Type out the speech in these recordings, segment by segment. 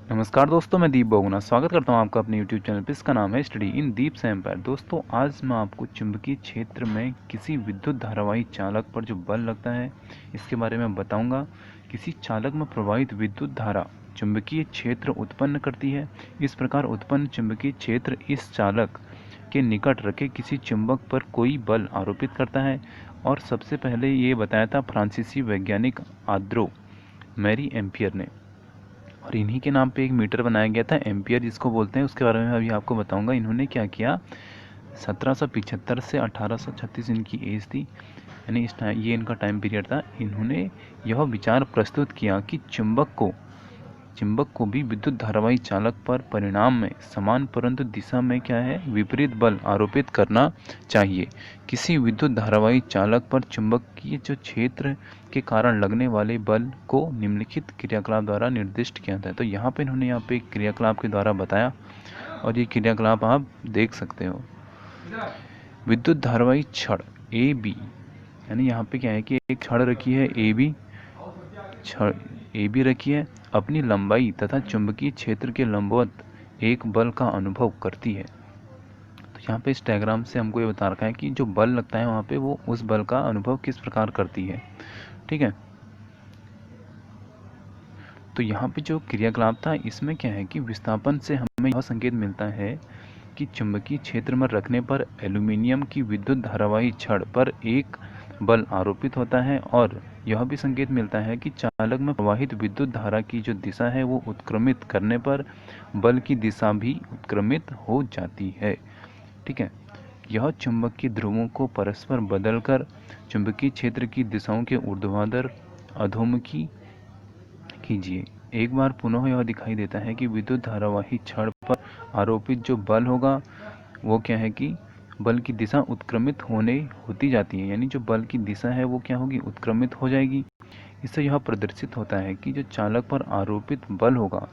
नमस्कार दोस्तों, मैं दीप बोगुना स्वागत करता हूं आपका अपने YouTube चैनल पे। इसका नाम है स्टडी इन दीप से एम्पायर। दोस्तों, आज मैं आपको चुंबकीय क्षेत्र में किसी विद्युत धारावाही चालक पर जो बल लगता है इसके बारे में बताऊंगा। किसी चालक में प्रवाहित विद्युत धारा चुंबकीय क्षेत्र उत्पन्न करती है। इस प्रकार उत्पन्न चुंबकीय क्षेत्र इस चालक के निकट रखे किसी चुंबक पर कोई बल आरोपित करता है। और सबसे पहले ये बताया था फ्रांसीसी वैज्ञानिक आद्रो मैरी एम्पियर ने, और इन्हीं के नाम पे एक मीटर बनाया गया था, एम्पियर जिसको बोलते हैं। उसके बारे में अभी आपको बताऊंगा। इन्होंने क्या किया, 1775 से 1836 इनकी एज थी, यानी इस टाइम ये इनका टाइम पीरियड था। इन्होंने यह विचार प्रस्तुत किया कि चुंबक को भी विद्युत धारावाही चालक पर परिणाम में समान परंतु दिशा में क्या है, विपरीत बल आरोपित करना चाहिए। किसी विद्युत धारावाही चालक पर चुंबकीय जो क्षेत्र के कारण लगने वाले बल को निम्नलिखित क्रियाकलाप द्वारा निर्दिष्ट किया था। तो यहाँ पे इन्होंने यहाँ पे एक क्रियाकलाप के द्वारा बताया, और ये क्रियाकलाप आप देख सकते हो। विद्युत धारावाही छड़ ए बी, यानी यहाँ पे क्या है कि एक छड़ रखी है छड़ ए बी रखी है, अपनी लंबाई तथा चुंबकीय क्षेत्र के लंबवत एक बल का अनुभव करती है। तो यहाँ पे इस डायग्राम से हमको ये बता रखा है कि जो बल लगता है वहाँ पे वो उस बल का अनुभव किस प्रकार करती है। ठीक है, तो यहाँ पे जो क्रियाकलाप था इसमें क्या है कि विस्थापन से हमें यह संकेत मिलता है कि चुंबकीय क्षेत्र में रखने पर एल्यूमीनियम की विद्युत धारावाही छड़ पर एक बल आरोपित होता है, और यह भी संकेत मिलता है कि चालक में प्रवाहित विद्युत धारा की जो दिशा है वो उत्क्रमित करने पर बल की दिशा भी उत्क्रमित हो जाती है। ठीक है, यह चुंबक के ध्रुवों को परस्पर बदलकर चुंबकीय क्षेत्र की दिशाओं के ऊर्ध्वाधर अधोमुखी कीजिए। एक बार पुनः यह दिखाई देता है कि विद्युत धारावाही छड़ पर आरोपित जो बल होगा वो क्या है कि बल की दिशा उत्क्रमित होती जाती है, यानी जो बल की दिशा है वो क्या होगी, उत्क्रमित हो जाएगी। इससे यह प्रदर्शित होता है कि जो चालक पर आरोपित बल होगा,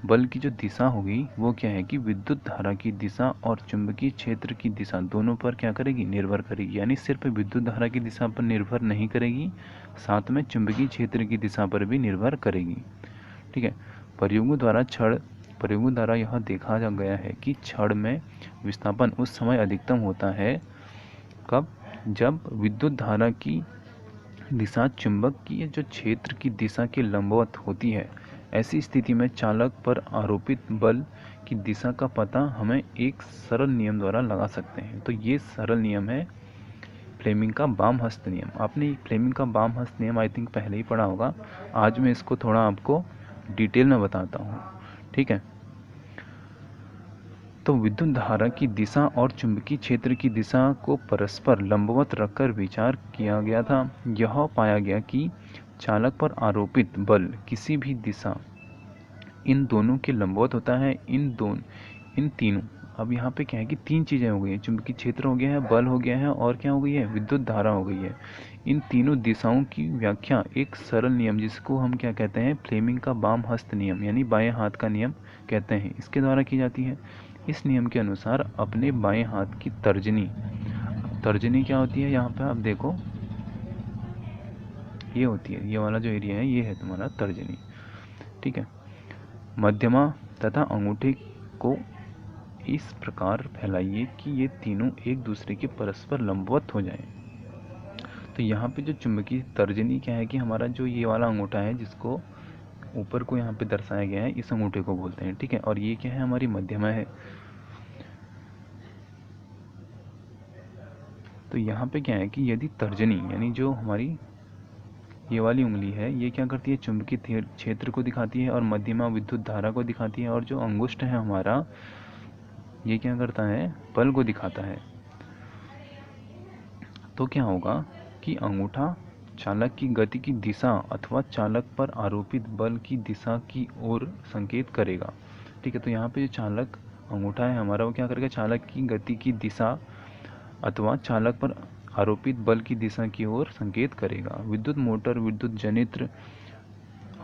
बल की जो दिशा होगी वो क्या है कि विद्युत धारा की दिशा और चुंबकीय क्षेत्र की दिशा दोनों पर क्या करेगी, निर्भर करेगी। यानी सिर्फ विद्युत धारा की दिशा पर निर्भर नहीं करेगी, साथ में चुंबकीय क्षेत्र की दिशा पर भी निर्भर करेगी। ठीक है, प्रयोगों द्वारा यह देखा जा गया है कि छड़ में विस्थापन उस समय अधिकतम होता है कब, जब विद्युत धारा की दिशा चुंबक की जो क्षेत्र की दिशा के लंबवत होती है। ऐसी स्थिति में चालक पर आरोपित बल की दिशा का पता हमें एक सरल नियम द्वारा लगा सकते हैं। तो ये सरल नियम है फ्लेमिंग का बाम हस्त नियम। आपने फ्लेमिंग का बाम हस्त नियम आई थिंक पहले ही पढ़ा होगा। आज मैं इसको थोड़ा आपको डिटेल में बताता हूँ। ठीक है, तो विद्युत धारा की दिशा और चुंबकीय क्षेत्र की दिशा को परस्पर लंबवत रखकर विचार किया गया था। यह पाया गया कि चालक पर आरोपित बल किसी भी दिशा इन दोनों के लंबवत होता है। इन तीनों, अब यहाँ पे क्या है कि तीन चीज़ें हो गई हैं, चुंबकीय क्षेत्र हो गया है, बल हो गया है, और क्या हो गई है, विद्युत धारा हो गई है। इन तीनों दिशाओं की व्याख्या एक सरल नियम, जिसको हम क्या कहते हैं, फ्लेमिंग का बाम हस्त नियम यानी बाएं हाथ का नियम कहते हैं, इसके द्वारा की जाती है। इस नियम के अनुसार अपने बाएं हाथ की तर्जनी क्या होती है, यहाँ पे आप देखो ये होती है, ये वाला जो एरिया है ये है तुम्हारा तर्जनी। ठीक है, मध्यमा तथा अंगूठे को इस प्रकार फैलाइए कि ये तीनों एक दूसरे के परस्पर लंबवत हो जाएं। तो यहाँ पे जो चुंबकीय तर्जनी क्या है कि हमारा जो ये वाला अंगूठा है जिसको ऊपर को यहाँ पे दर्शाया गया है, इस अंगूठे को बोलते हैं। ठीक है, और ये क्या है, हमारी मध्यमा है। तो यहाँ पे क्या है कि यदि तर्जनी यानी जो हमारी ये वाली उंगली है ये क्या करती है, चुंबकीय क्षेत्र को दिखाती है, और मध्यमा विद्युत धारा को दिखाती है, और जो अंगुष्ठ है हमारा ये क्या करता है, बल को दिखाता है। तो क्या होगा कि अंगूठा चालक की गति की दिशा अथवा चालक पर आरोपित बल की दिशा की ओर संकेत करेगा। ठीक है, तो यहाँ पे जो चालक अंगूठा है हमारा वो क्या करेगा, चालक की गति की दिशा अथवा चालक पर आरोपित बल की दिशा की ओर संकेत करेगा। विद्युत मोटर, विद्युत जनित्र,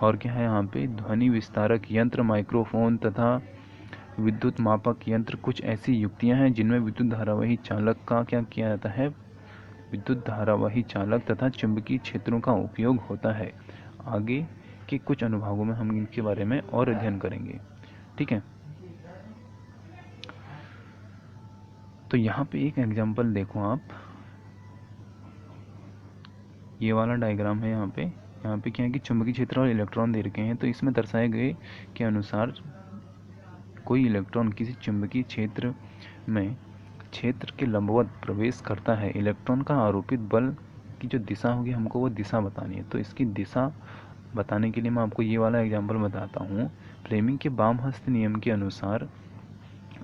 और क्या है यहाँ पे ध्वनि विस्तारक यंत्र, माइक्रोफोन तथा विद्युत मापक यंत्र कुछ ऐसी युक्तियां हैं जिनमें विद्युत धारावाही चालक का क्या किया जाता है, विद्युत धारावाही चालक तथा चुंबकीय क्षेत्रों का उपयोग होता है। आगे के कुछ अनुभागों में हम इनके बारे में और अध्ययन करेंगे। ठीक है, तो यहाँ पे एक एग्जांपल देखो आप, ये वाला डायग्राम है। यहाँ पे क्या है कि चुंबकीय क्षेत्र और इलेक्ट्रॉन दे रखे हैं। तो इसमें दर्शाए गए के अनुसार कोई इलेक्ट्रॉन किसी चुंबकीय क्षेत्र में क्षेत्र के लंबवत प्रवेश करता है। इलेक्ट्रॉन का आरोपित बल की जो दिशा होगी, हमको वो दिशा बतानी है। तो इसकी दिशा बताने के लिए मैं आपको ये वाला एग्जांपल बताता हूँ। फ्लेमिंग के बाम हस्त नियम के अनुसार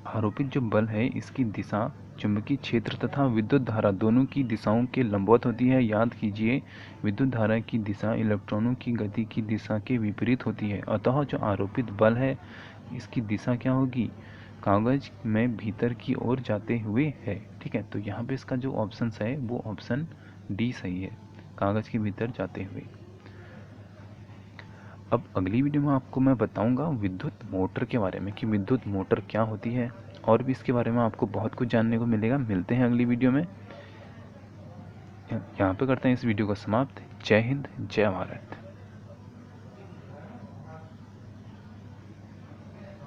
आरोपित जो बल है, इसकी दिशा चुंबकीय क्षेत्र तथा विद्युत धारा दोनों की दिशाओं के लंबवत होती है। याद कीजिए, विद्युत धारा की दिशा इलेक्ट्रॉनों की गति की दिशा के विपरीत होती है। अतः जो आरोपित बल है, इसकी दिशा क्या होगी, कागज में भीतर की ओर जाते हुए है। ठीक है, तो यहाँ पे इसका जो ऑप्शन है वो ऑप्शन डी सही है, कागज के भीतर जाते हुए। अब अगली वीडियो में आपको मैं बताऊंगा विद्युत मोटर के बारे में कि विद्युत मोटर क्या होती है, और भी इसके बारे में आपको बहुत कुछ जानने को मिलेगा। मिलते हैं अगली वीडियो में। यहाँ पे करते हैं इस वीडियो को समाप्त। जय हिंद, जय भारत।